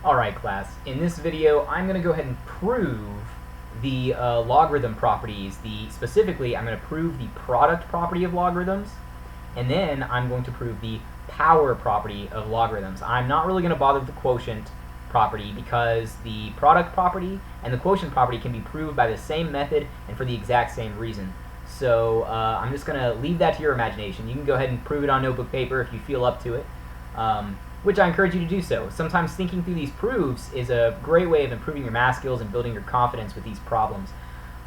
Alright class, in this video I'm going to go ahead and prove the logarithm properties. Specifically, I'm going to prove the product property of logarithms, and then I'm going to prove the power property of logarithms. I'm not really going to bother with the quotient property because the product property and the quotient property can be proved by the same method and for the exact same reason. So I'm just going to leave that to your imagination. You can go ahead and prove it on notebook paper if you feel up to it. Which I encourage you to do so. Sometimes thinking through these proofs is a great way of improving your math skills and building your confidence with these problems.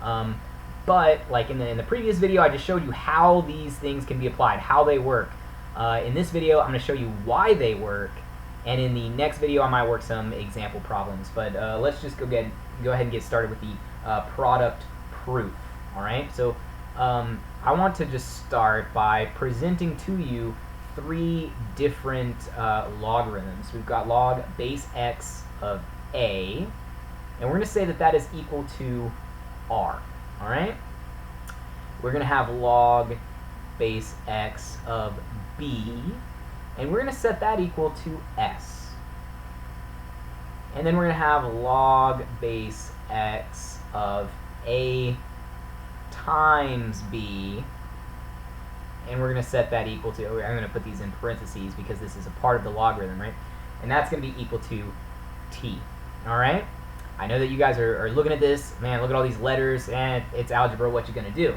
But like in the previous video, I just showed you how these things can be applied, how they work. In this video, I'm going to show you why they work, and in the next video, I might work some example problems. But let's just go ahead and get started with the product proof. All right. So I want to just start by presenting to you three different logarithms. We've got log base x of a, and we're going to say that that is equal to r. All right? We're going to have log base x of b, and we're going to set that equal to s. And then we're going to have log base x of a times b, and we're going to set that equal to, I'm going to put these in parentheses because this is a part of the logarithm, right? And that's going to be equal to t. All right? I know that you guys are looking at this. Man, look at all these letters, and it's algebra, what you're going to do.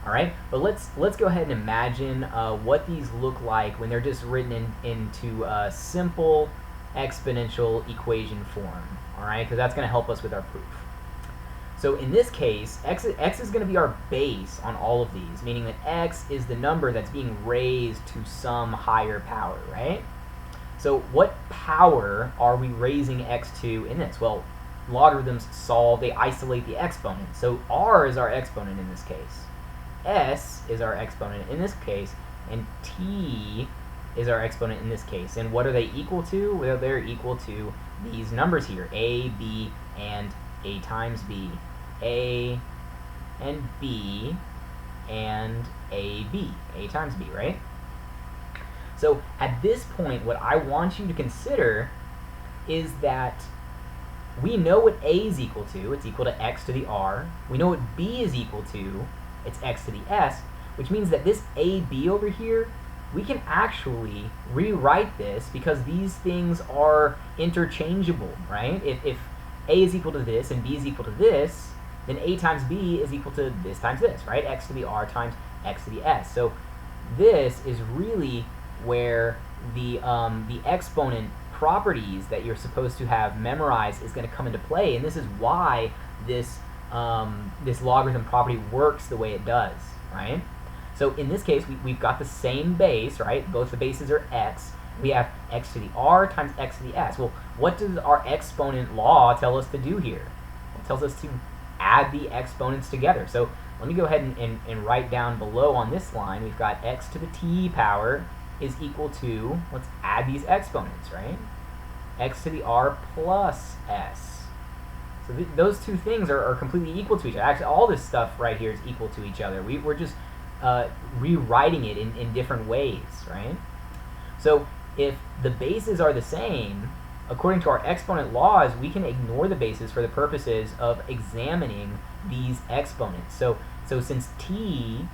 All right? But let's go ahead and imagine what these look like when they're just written into simple exponential equation form. All right? Because that's going to help us with our proof. So in this case, x is going to be our base on all of these, meaning that x is the number that's being raised to some higher power, right? So what power are we raising x to in this? Well, logarithms they isolate the exponent. So r is our exponent in this case. S is our exponent in this case, and t is our exponent in this case. And what are they equal to? Well, they're equal to these numbers here, a, b, and a times b. A and b and ab, a times b, right? So at this point, what I want you to consider is that we know what a is equal to. It's equal to x to the r. We know what b is equal to. It's x to the s, which means that this ab over here, we can actually rewrite this because these things are interchangeable, right? If a is equal to this and b is equal to this, then a times b is equal to this times this, right? X to the r times x to the s. So this is really where the exponent properties that you're supposed to have memorized is going to come into play, and this is why this logarithm property works the way it does, right? So in this case, we've got the same base, right? Both the bases are x. We have x to the r times x to the s. Well, what does our exponent law tell us to do here? It tells us to add the exponents together. So let me go ahead and write down below on this line, we've got x to the t power is equal to, let's add these exponents, right? X to the r plus s. So those two things are completely equal to each other. Actually, all this stuff right here is equal to each other. We're just rewriting it in different ways, right? So if the bases are the same, according to our exponent laws, we can ignore the bases for the purposes of examining these exponents. So since t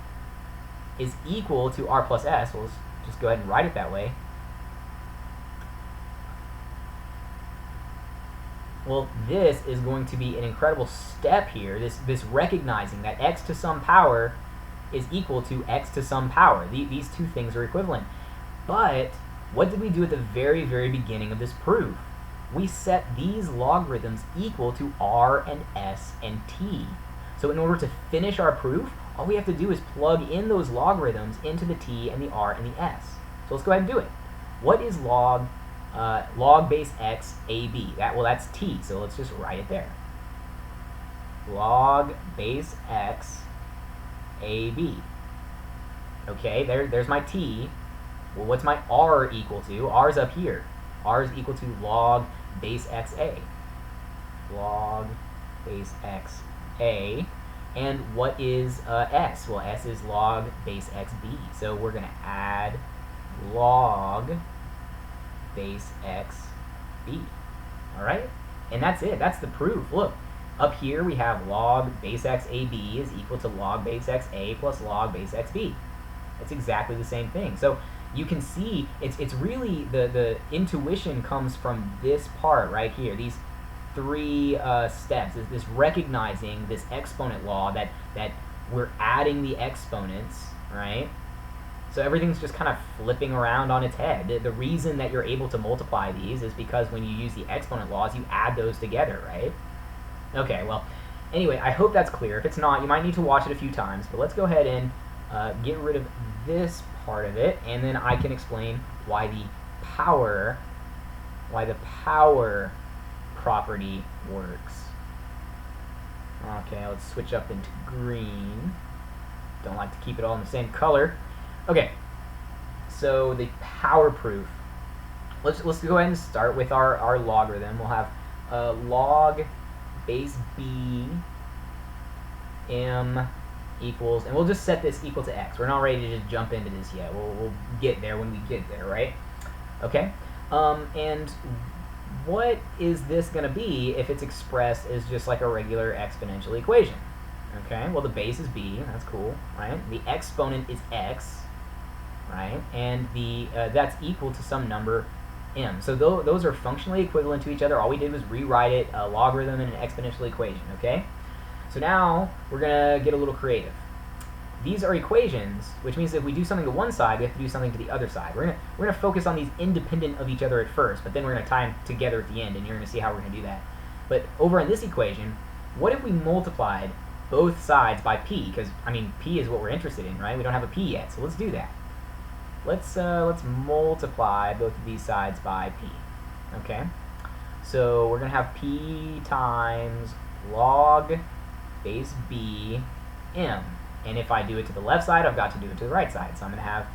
is equal to r plus s, we'll just go ahead and write it that way. Well, this is going to be an incredible step here, this recognizing that x to some power is equal to x to some power. These two things are equivalent. But what did we do at the very, very beginning of this proof? We set these logarithms equal to r and s and t. So in order to finish our proof, all we have to do is plug in those logarithms into the t and the r and the s. So let's go ahead and do it. What is log base x ab? That's t, so let's just write it there. Log base x ab. Okay, there's my t. Well, what's my r equal to? R is up here. R is equal to log base xa. Log base xa. And what is s? Well, s is log base xb. So we're going to add log base xb. All right, and that's it. That's the proof. Look, up here we have log base x ab is equal to log base x a plus log base x b. It's exactly the same thing. So you can see it's really the intuition comes from this part right here. These three steps is this recognizing this exponent law that we're adding the exponents, right? So everything's just kind of flipping around on its head. The reason that you're able to multiply these is because when you use the exponent laws, you add those together, right? Okay, well, anyway, I hope that's clear. If it's not, you might need to watch it a few times, but let's go ahead and get rid of this part of it, and then I can explain why the power property works. Okay, let's switch up into green. Don't like to keep it all in the same color. Okay, so the power proof. Let's go ahead and start with our logarithm. We'll have log base b m equals, and we'll just set this equal to x. We're not ready to just jump into this yet. We'll get there when we get there, right? Okay, and what is this going to be if it's expressed as just like a regular exponential equation? Okay, well the base is b, that's cool, right? The exponent is x, right? And the that's equal to some number m. So those are functionally equivalent to each other. All we did was rewrite it, a logarithm and an exponential equation, okay? So now we're going to get a little creative. These are equations, which means that if we do something to one side, we have to do something to the other side. We're gonna focus on these independent of each other at first, but then we're going to tie them together at the end, and you're going to see how we're going to do that. But over in this equation, what if we multiplied both sides by p? Because, I mean, p is what we're interested in, right? We don't have a p yet, so let's do that. Let's multiply both of these sides by p, okay? So we're going to have p times log base b m. And if I do it to the left side, I've got to do it to the right side. So I'm going to have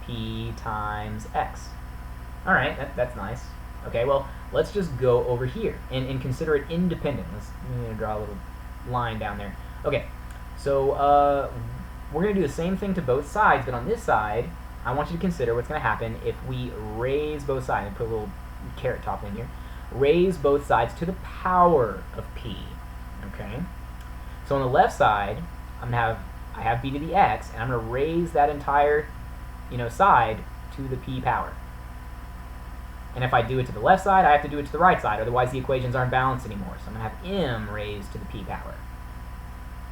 p times x. All right, that's nice. Okay, well, let's just go over here and consider it independent. I'm going to draw a little line down there. Okay, so we're going to do the same thing to both sides, but on this side, I want you to consider what's going to happen if we raise both sides. And put a little caret top in here. Raise both sides to the power of p. Okay? So on the left side, I have b to the x, and I'm going to raise that entire, side to the p power. And if I do it to the left side, I have to do it to the right side, otherwise the equations aren't balanced anymore. So I'm going to have m raised to the p power.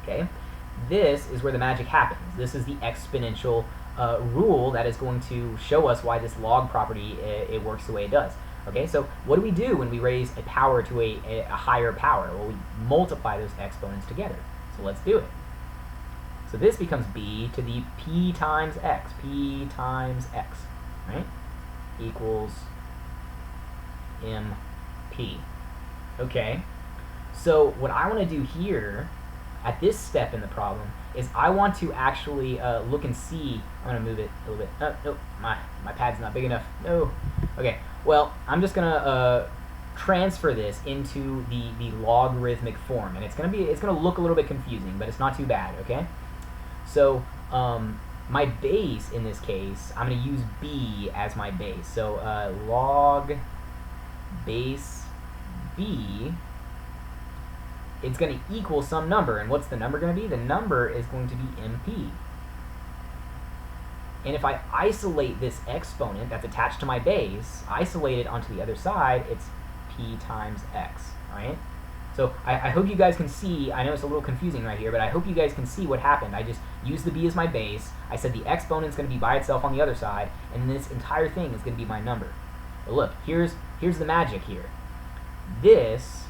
Okay? This is where the magic happens. This is the exponential rule that is going to show us why this log property, it works the way it does. Okay, so what do we do when we raise a power to a higher power? Well, we multiply those exponents together. So let's do it. So this becomes b to the p times x, right? Equals mp. Okay, so what I want to do here at this step in the problem is I want to actually look and see. I'm going to move it a little bit. Nope, my pad's not big enough. No. Okay, well, I'm just going to transfer this into the logarithmic form, and it's going to look a little bit confusing, but it's not too bad, okay? So my base in this case, I'm going to use b as my base. So log base b, it's going to equal some number, and what's the number going to be? The number is going to be mp. And if I isolate this exponent that's attached to my base, isolate it onto the other side, it's p times x, right? So I hope you guys can see. I know it's a little confusing right here, but I hope you guys can see what happened. I just used the b as my base. I said the exponent's going to be by itself on the other side, and this entire thing is going to be my number. But look, here's the magic here. This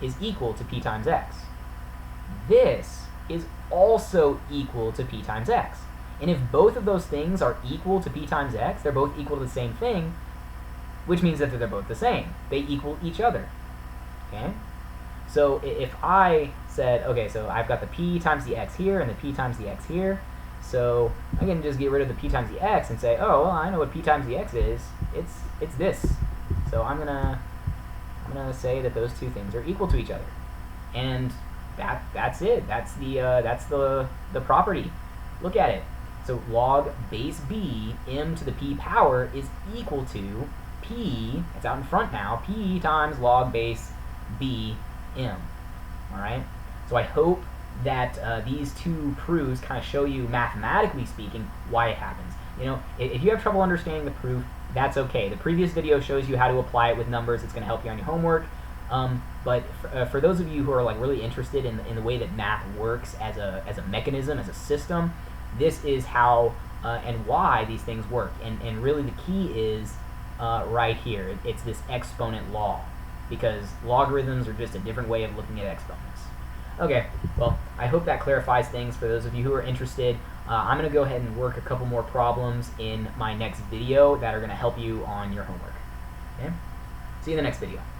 is equal to p times x. This is also equal to p times x. And if both of those things are equal to p times x, they're both equal to the same thing, which means that they're both the same. They equal each other. Okay? So if I said, okay, so I've got the p times the x here and the p times the x here, so I can just get rid of the p times the x and say, oh, well, I know what p times the x is. It's this. So I'm gonna say that those two things are equal to each other, and that's it. That's the property. Look at it. So log base b m to the p power is equal to p, it's out in front now, p times log base b m. All right? So I hope that these two proofs kind of show you, mathematically speaking, why it happens. You know, if you have trouble understanding the proof, that's okay. The previous video shows you how to apply it with numbers. It's going to help you on your homework. But for those of you who are like really interested in the way that math works as a mechanism, as a system, this is how and why these things work. And really the key is right here. It's this exponent law, because logarithms are just a different way of looking at exponents. Okay, well, I hope that clarifies things for those of you who are interested. I'm going to go ahead and work a couple more problems in my next video that are going to help you on your homework. Okay? See you in the next video.